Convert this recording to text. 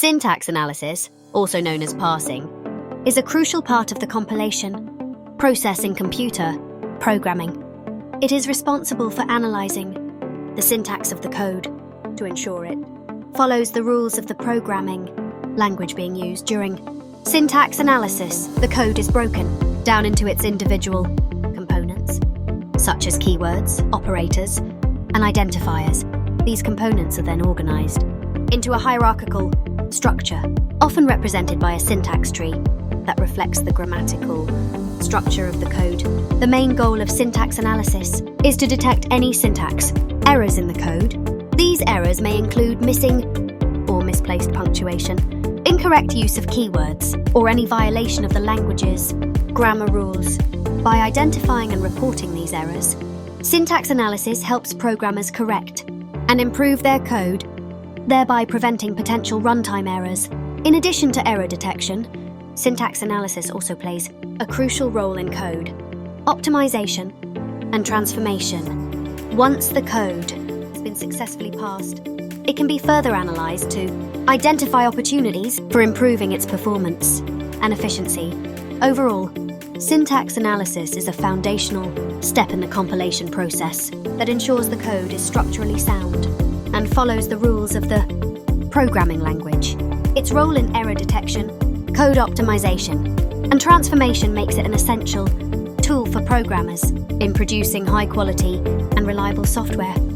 Syntax analysis, also known as parsing, is a crucial part of the compilation process in computer programming. It is responsible for analyzing the syntax of the code to ensure it follows the rules of the programming language being used. During syntax analysis, the code is broken down into its individual components, such as keywords, operators, and identifiers. These components are then organized into a hierarchical structure, often represented by a syntax tree that reflects the grammatical structure of the code. The main goal of syntax analysis is to detect any syntax errors in the code. These errors may include missing or misplaced punctuation, incorrect use of keywords, or any violation of the language's grammar rules. By identifying and reporting these errors, syntax analysis helps programmers correct and improve their code, thereby preventing potential runtime errors. In addition to error detection, syntax analysis also plays a crucial role in code optimization and transformation. Once the code has been successfully parsed, it can be further analyzed to identify opportunities for improving its performance and efficiency. Overall, syntax analysis is a foundational step in the compilation process that ensures the code is structurally sound and follows the rules of the programming language. Its role in error detection, code optimization, and transformation makes it an essential tool for programmers in producing high-quality and reliable software.